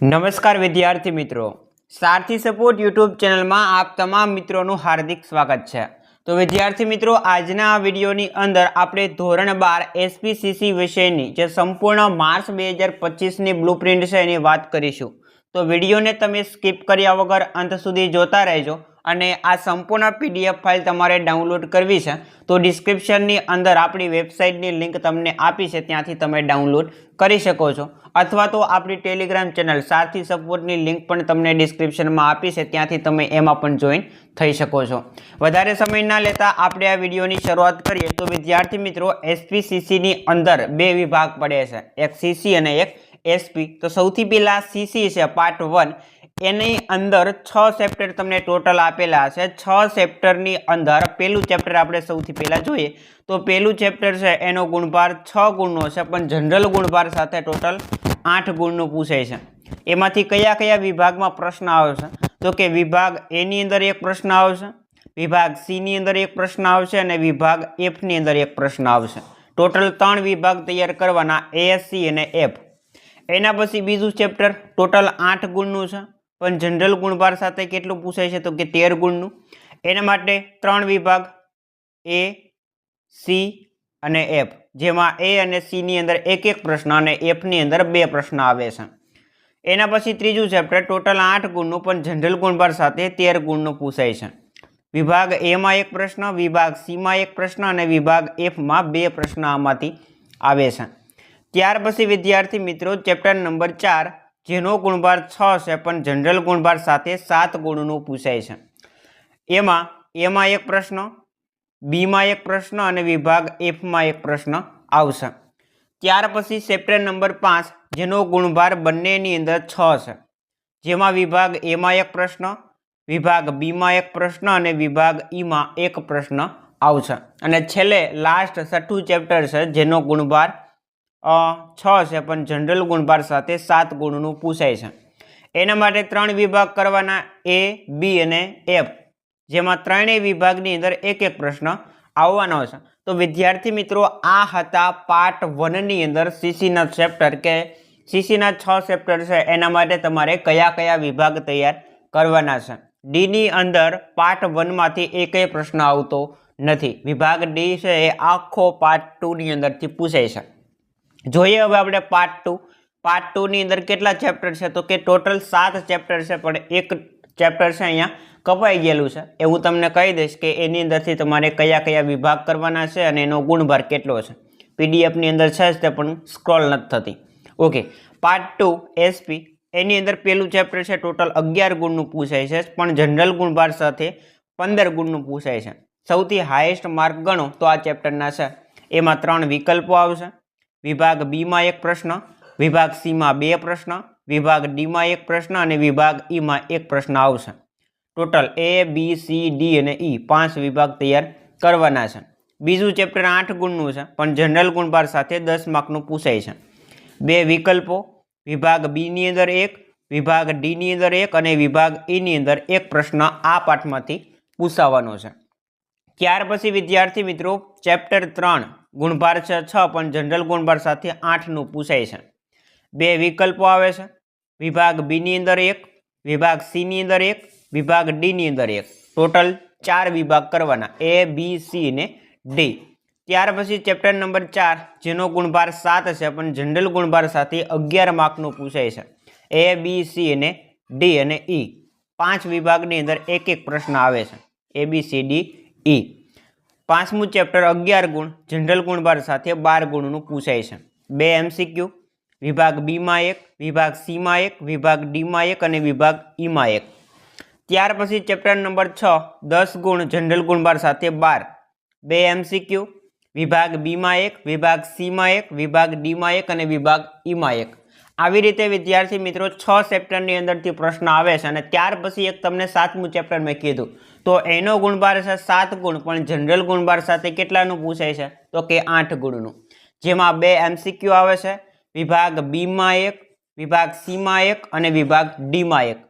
नमस्कार विद्यार्थी मित्रों, सारथी सपोर्ट यूट्यूब चैनल में आप तमाम मित्रों हार्दिक स्वागत है। तो विद्यार्थी मित्रों, आजना आ वीडियोनी अंदर आपणे धोरण 12 एसपीसीसी विषयनी जे संपूर्ण मार्च 2025 नी ब्लूप्रिंट छे एनी वात करीशुं। तो विडियो ने तमे स्कीप कर्या वगर अंत सुधी जोता रहेजो અને આ સંપૂર્ણ પીડીએફ ફાઇલ તમારે ડાઉનલોડ કરવી છે તો ડિસ્ક્રિપ્શનની અંદર આપણી વેબસાઇટની લિંક તમને આપી છે, ત્યાંથી તમે ડાઉનલોડ કરી શકો છો, અથવા તો આપણી ટેલિગ્રામ ચેનલ સારથી સપોર્ટની લિંક પણ તમને ડિસ્ક્રિપ્શનમાં આપી છે, ત્યાંથી તમે એમાં પણ જોઈન થઈ શકો છો। વધારે સમય ના લેતા આપણે આ વિડીયોની શરૂઆત કરીએ તો વિદ્યાર્થી મિત્રો, એસપીસીસીની અંદર બે વિભાગ પડે છે, એક સીસી અને એક એસપી। તો સૌથી પહેલા સીસી છે પાર્ટ 1, एनी अंदर 6 चेप्टर तमने टोटल आपेला है। 6 चेप्टरनी अंदर पहलू चेप्टर आपणे सौथी पहला जोईए तो पहलू चेप्टर है एनो गुणभार 6 गुणनो छे, पण जनरल गुणभार साथे टोटल 8 गुणनो पूछाय छे। एमांथी कया कया विभागमां प्रश्न आवशे तो के विभाग ए नी अंदर एक प्रश्न आवशे, विभाग सी नी अंदर एक प्रश्न आवशे अने विभाग एफ नी अंदर एक प्रश्न आवशे। टोटल 3 विभाग तैयार करवाना, ए, सी अने एफ। एना पछी बीजुं चेप्टर टोटल 8 गुणनुं छे, पण जनरल गुणभार साथे केटलुं पूछाय छे तो के 13 गुणनुं। एना माटे 3 विभाग ए, सी अने एफ, जेमां ए अने सी नी अंदर एक एक प्रश्न अने एफ नी अंदर 2 प्रश्न आवे छे। एना पछी त्रीजुं चेप्टर टोटल 8 गुणनुं, पण जनरल गुणभार साथे 13 गुणनुं पूछाय छे। विभाग ए मां एक प्रश्न, विभाग सी मां एक प्रश्न अने विभाग एफ मां 2 प्रश्न आमांथी आवे छे। त्यार पछी विद्यार्थी मित्रों, चेप्टर नंबर 4 जेनो गुणभार 6 है, पण जनरल गुणभार साथे 7 गुणनुं पूछाय छे। एमां ए मां एक प्रश्न, बी मां एक प्रश्न अने विभाग एफ मां एक प्रश्न आवशे। त्यार पछी चेप्टर नंबर 5 जेनो गुणभार बंनेनी अंदर 6 है, जेमां विभाग ए मां एक प्रश्न, विभाग बी मां एक प्रश्न अने विभाग ई मां एक प्रश्न आवशे। अने छेल्ले लास्ट छठ्ठुं चेप्टर है जेनो गुणभार 6 है, पण जनरल गुणभार साथे 7 गुणनुं पूछाय छे। एना माटे 3 विभाग करवाना, ए, बी अने एफ, जेमां त्रणेय विभागनी अंदर एक एक प्रश्न आववानो छे। तो विद्यार्थी मित्रों, आ हता पार्ट 1 नी अंदर सीसी ना चेप्टर के सीसी ना 6 चेप्टर छे, एना माटे तमारे कया कया विभाग तैयार करवाना छे। डी नी अंदर पार्ट 1 मांथी एकय प्रश्न आवतो नथी। विभाग डी छे ए आखो पार्ट 2 नी अंदरथी पूछाय छे। જોઈએ હવે આપણે પાર્ટ 2 ની અંદર કેટલા ચેપ્ટર છે તો કે ટોટલ 7 ચેપ્ટર છે, પણ એક ચેપ્ટર છે અહીંયા કપાઈ ગયેલું છે। એવું તમને કહી દઈશ કે એની અંદરથી તમારે કયા કયા વિભાગ કરવાના છે અને એનો ગુણભાર કેટલો છે। પીડીએફ ની અંદર છે જ તે પણ સ્ક્રોલ નથી થતી। ઓકે, પાર્ટ 2 એસપી, એની અંદર પહેલું ચેપ્ટર છે, ટોટલ 11 ગુણનું પૂછાય છે, પણ જનરલ ગુણભાર સાથે 15 ગુણનું પૂછાય છે। સૌથી હાઈએસ્ટ માર્ક ગણો તો આ ચેપ્ટરના છે। એમાં 3 વિકલ્પો આવશે। विभाग बी में एक प्रश्न, विभाग सी में 2 प्रश्न, विभाग डी में एक प्रश्न और विभाग ई में एक प्रश्न आवशे। Total A, B, C, D और ई 5 विभाग तैयार करवाना छे। बीजू चेप्टर 8 गुणनुं छे, पण जनरल गुणभार साथे 10 मार्कनुं पूछाय छे। 2 विकल्पो, विभाग बी नी अंदर 1, विभाग डी नी अंदर 1 और विभाग ई नी अंदर 1 प्रश्न आ पाठमांथी पूछावानो छे। त्यार पछी विद्यार्थी मित्रों, चेप्टर 3 गुणभार छे 6, पण जनरल गुणभार साथे 8 नुं पूछाय छे। 2 विकल्पो आवे छे, विभाग बी नी अंदर 1, विभाग सी नी अंदर 1, विभाग डी नी अंदर 1। टोटल 4 विभाग करवाना, ए, बी, सी ने डी। त्यार पछी चेप्टर नंबर 4 जेनो गुणभार 7 छे, पण जनरल गुणभार साथे 11 मार्कनुं पूछाय छे। ए, बी, सी ने डी अने ई 5 विभागनी अंदर एक एक प्रश्न आवे छे, ए, बी, सी, डी, ई। 5मुं चेप्टर 11 गुण, जनरल गुणभार साथे 12 गुणनुं पूछाय छे। 2 एमसीक्यू, विभाग बी में 1, विभाग सी में 1, विभाग डी में 1 और विभाग ई में 1। त्यार पछी चेप्टर नंबर 6 10 गुण, जनरल गुणभार साथे 12। 2 एमसीक्यू, विभाग बी में 1, विभाग सी में 1, विभाग डी में 1 और विभाग ई में 1। આવી રીતે વિદ્યાર્થી મિત્રો 6 ચેપ્ટરની અંદરથી પ્રશ્ન આવે છે। અને ત્યાર પછી એક તમને 7મું ચેપ્ટર મેં કીધું તો એનો ગુણભાર છે 7 ગુણ, પણ જનરલ ગુણભાર સાથે કેટલાનું પૂછાય છે તો કે 8 ગુણનું, જેમાં 2 એમસીક્યુ આવે છે, વિભાગ બી માં 1, વિભાગ સી માં 1 અને વિભાગ ડી માં 1।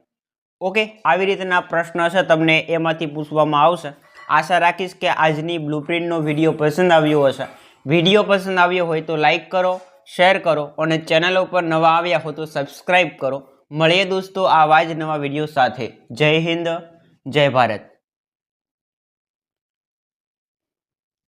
ઓકે, આવી રીતના પ્રશ્ન છે તમને એમાંથી પૂછવામાં આવશે। આશા રાખીશ કે આજની બ્લુપ્રિન્ટનો વિડીયો પસંદ આવ્યો હશે। વિડીયો પસંદ આવ્યો હોય તો લાઈક કરો, शेर करो और चैनल पर नवा आव्या हो तो सब्सक्राइब करो। મળીએ દોસ્તો આવા જ નવા વિડીયો સાથે। જય હિન્દ, જય ભારત।